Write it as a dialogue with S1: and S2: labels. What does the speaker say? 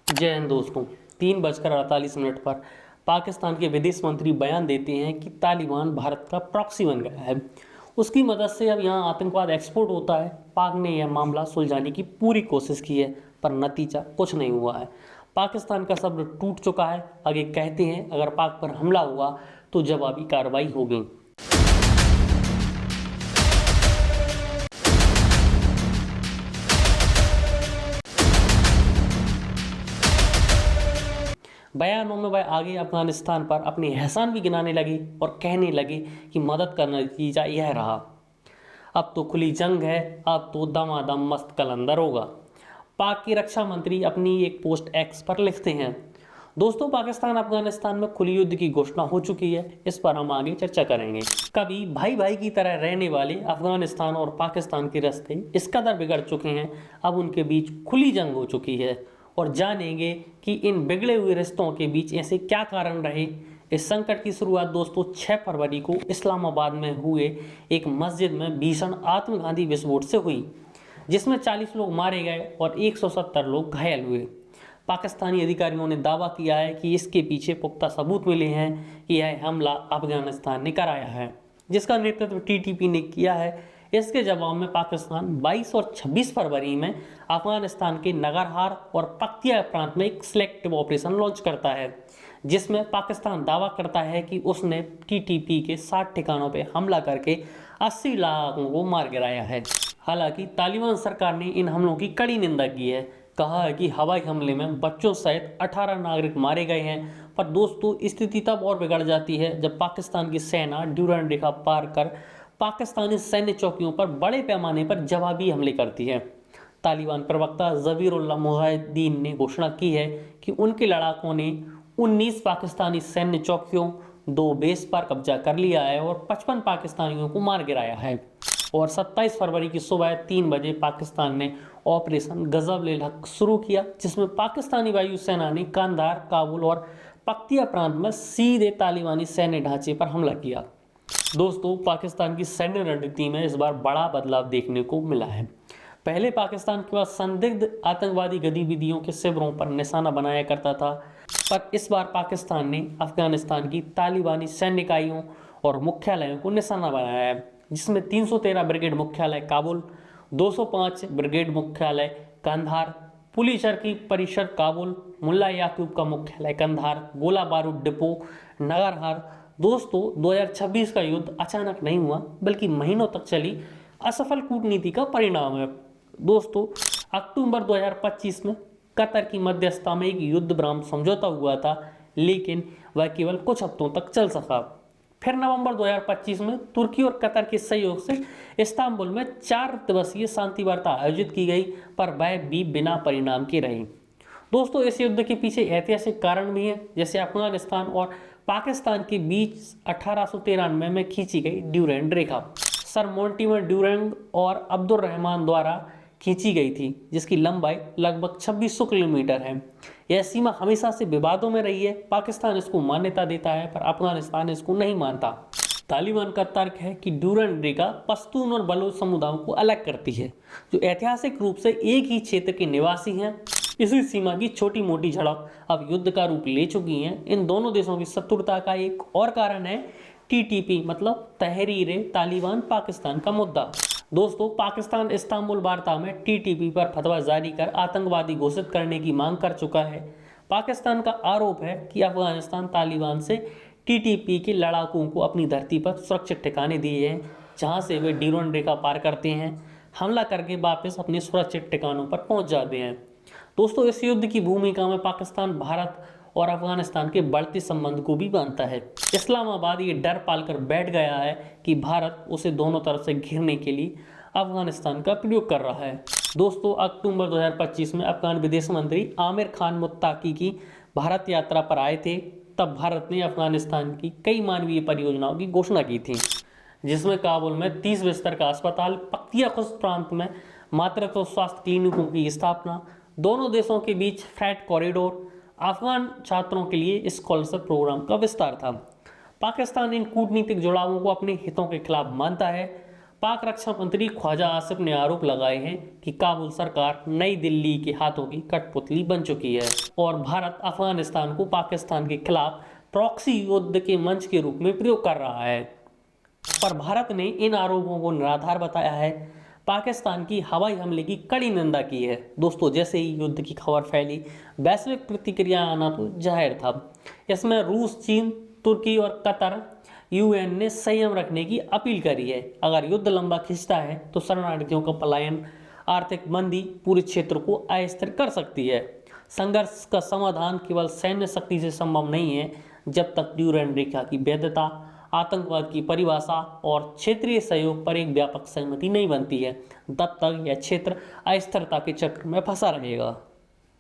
S1: जय हिंद दोस्तों। 3:48 पर पाकिस्तान के विदेश मंत्री बयान देते हैं कि तालिबान भारत का प्रॉक्सी बन गया है। उसकी मदद से अब यहाँ आतंकवाद एक्सपोर्ट होता है। पाक ने यह मामला सुलझाने की पूरी कोशिश की है, पर नतीजा कुछ नहीं हुआ है। पाकिस्तान का सब्र टूट चुका है। आगे कहते हैं, अगर पाक पर हमला हुआ तो जवाबी कार्रवाई होगी। बयानों में वह आगे अफगानिस्तान पर अपने एहसान भी गिनाने लगी और कहने लगी कि मदद का नतीजा यह रहा। अब तो खुली जंग है, अब तो दमादम मस्त कलंदर होगा। पाक की रक्षा मंत्री अपनी एक पोस्ट एक्स पर लिखते हैं, दोस्तों पाकिस्तान अफगानिस्तान में खुली युद्ध की घोषणा हो चुकी है। इस पर हम आगे चर्चा करेंगे। कभी भाई भाई की तरह रहने वाले अफगानिस्तान और पाकिस्तान के रास्ते इस कदर बिगड़ चुके हैं, अब उनके बीच खुली जंग हो चुकी है। और जानेंगे कि इन बिगड़े हुए रिश्तों के बीच ऐसे क्या कारण रहे। इस संकट की शुरुआत दोस्तों 6 फरवरी को इस्लामाबाद में हुए एक मस्जिद में भीषण आत्मघाती विस्फोट से हुई, जिसमें 40 लोग मारे गए और 170 लोग घायल हुए। पाकिस्तानी अधिकारियों ने दावा किया है कि इसके पीछे पुख्ता सबूत मिले हैं कि यह हमला अफगानिस्तान ने कराया है, जिसका नेतृत्व टीटीपी ने किया है। इसके जवाब में पाकिस्तान 22 और 26 फरवरी में अफगानिस्तान के नगरहार और पक्तिया प्रांत में एक सिलेक्टिव ऑपरेशन लॉन्च करता है, जिसमें पाकिस्तान दावा करता है कि उसने टीटीपी के 60 ठिकानों पर हमला करके 80 लोगों को मार गिराया है। हालांकि तालिबान सरकार ने इन हमलों की कड़ी निंदा की है। कहा है कि हवाई हमले में बच्चों सहित 18 नागरिक मारे गए हैं। पर दोस्तों स्थिति तब और बिगड़ जाती है जब पाकिस्तान की सेना ड्यूरंड रेखा पार कर पाकिस्तानी सैन्य चौकियों पर बड़े पैमाने पर जवाबी हमले करती है। तालिबान प्रवक्ता ज़बीरुल्लाह मुजाहिदीन ने घोषणा की है कि उनके लड़ाकों ने 19 पाकिस्तानी सैन्य चौकियों, 2 बेस पर कब्जा कर लिया है और 55 पाकिस्तानियों को मार गिराया है। और 27 फरवरी की सुबह 3 बजे पाकिस्तान ने ऑपरेशन गजब-ए-हक शुरू किया, जिसमें पाकिस्तानी वायुसेना ने कांधार, काबुल और पक्तिया प्रांत में सीधे तालिबानी सैन्य ढांचे पर हमला किया। दोस्तों पाकिस्तान की सैन्य रणनीति में इस बार बड़ा बदलाव देखने को मिला है। पहले पाकिस्तान के पास संदिग्ध आतंकवादी गतिविधियों के शिविरों पर निशाना बनाया करता था, पर इस बार पाकिस्तान ने अफगानिस्तान की तालिबानी सैन्य इकाइयों और मुख्यालयों को निशाना बनाया है, जिसमें 313 ब्रिगेड मुख्यालय काबुल, 205 ब्रिगेड मुख्यालय कंधार, पुलिसर की परिसर काबुल, मुल्ला याकूब का मुख्यालय कंधार, गोला बारूद डिपो नगरहार। दोस्तों 2026 का युद्ध अचानक नहीं हुआ, बल्कि महीनों तक चली असफल कूटनीति का परिणाम है। दोस्तों अक्टूबर 2025 में कतर की मध्यस्थता में एक युद्ध विराम समझौता हुआ था, लेकिन वह केवल कुछ हफ्तों तक चल सका। फिर नवंबर 2025 में तुर्की और कतर के सहयोग से इस्तांबुल में 4 दिवसीय शांति वार्ता आयोजित की गई, पर वह भी बिना परिणाम के रही। दोस्तों इस युद्ध के पीछे ऐतिहासिक कारण भी हैं, जैसे अफगानिस्तान और पाकिस्तान के बीच 1893 में खींची गई ड्यूरेंड रेखा सर मोंटिमर ड्यूरेंड और अब्दुल रहमान द्वारा खींची गई थी, जिसकी लंबाई लगभग 2600 किलोमीटर है। यह सीमा हमेशा से विवादों में रही है। पाकिस्तान इसको मान्यता देता है, पर अफगानिस्तान इसको नहीं मानता। तालिबान का तर्क है कि ड्यूरेंड रेखा पश्तून और बलोच समुदायों को अलग करती है, जो ऐतिहासिक रूप से एक ही क्षेत्र के निवासी हैं। इसी सीमा की छोटी मोटी झड़प अब युद्ध का रूप ले चुकी हैं। इन दोनों देशों की शत्रुता का एक और कारण है टीटीपी, मतलब तहरीर तालिबान पाकिस्तान का मुद्दा। दोस्तों पाकिस्तान इस्तांबुल वार्ता में टीटीपी पर फतवा जारी कर आतंकवादी घोषित करने की मांग कर चुका है। पाकिस्तान का आरोप है कि अफगानिस्तान तालिबान से टीटीपी के लड़ाकों को अपनी धरती पर सुरक्षित ठिकाने दिए हैं, जहां से वे ड्यूरेंड रेखा पार करते हैं, हमला करके वापस अपने सुरक्षित ठिकानों पर पहुंच जाते हैं। दोस्तों इस युद्ध की भूमिका में पाकिस्तान भारत और अफगानिस्तान के बढ़ते संबंध को भी मानता है। इस्लामाबाद ये डर पालकर बैठ गया है कि भारत उसे दोनों तरफ से घेरने के लिए अफगानिस्तान का प्रयोग कर रहा है। दोस्तों अक्टूबर 2025 में अफगान विदेश मंत्री आमिर खान मुत्ताकी की भारत यात्रा पर आए थे। तब भारत ने अफगानिस्तान की कई मानवीय परियोजनाओं की घोषणा की थी, जिसमें काबुल में 30 बिस्तर का अस्पताल, पख्तिया खुस्त प्रांत में मातृत्व स्वास्थ्य क्लिनिकों की स्थापना, दोनों देशों के बीच फ्रेट कॉरिडोर, अफगान छात्रों के लिए स्कॉलरशिप प्रोग्राम का विस्तार था। पाकिस्तान इन कूटनीतिक जुड़ावों को अपने हितों के खिलाफ मानता है, पाक रक्षा मंत्री ख्वाजा आसिफ ने आरोप लगाए हैं कि काबुल सरकार नई दिल्ली के हाथों की कठपुतली बन चुकी है और भारत अफगानिस्तान को पाकिस्तान के खिलाफ प्रॉक्सी युद्ध के मंच के रूप में प्रयोग कर रहा है। पर भारत ने इन आरोपों को निराधार बताया है, पाकिस्तान की हवाई हमले की कड़ी निंदा की है। दोस्तों, जैसे ही युद्ध की खबर फैली, वैश्विक प्रतिक्रिया आना तो जाहिर था। इसमें रूस, चीन, तुर्की और कतर, यूएन ने संयम रखने की अपील करी है। अगर युद्ध लंबा खिंचता है तो शरणार्थियों का पलायन, आर्थिक मंदी पूरे क्षेत्र को अस्थिर कर सकती है। संघर्ष का समाधान केवल सैन्य शक्ति से संभव नहीं है। जब तक ड्यूरेंड रेखा की वैधता, आतंकवाद की परिभाषा और क्षेत्रीय सहयोग पर एक व्यापक सहमति नहीं बनती है, तब तक यह क्षेत्र अस्थिरता के चक्र में फंसा रहेगा।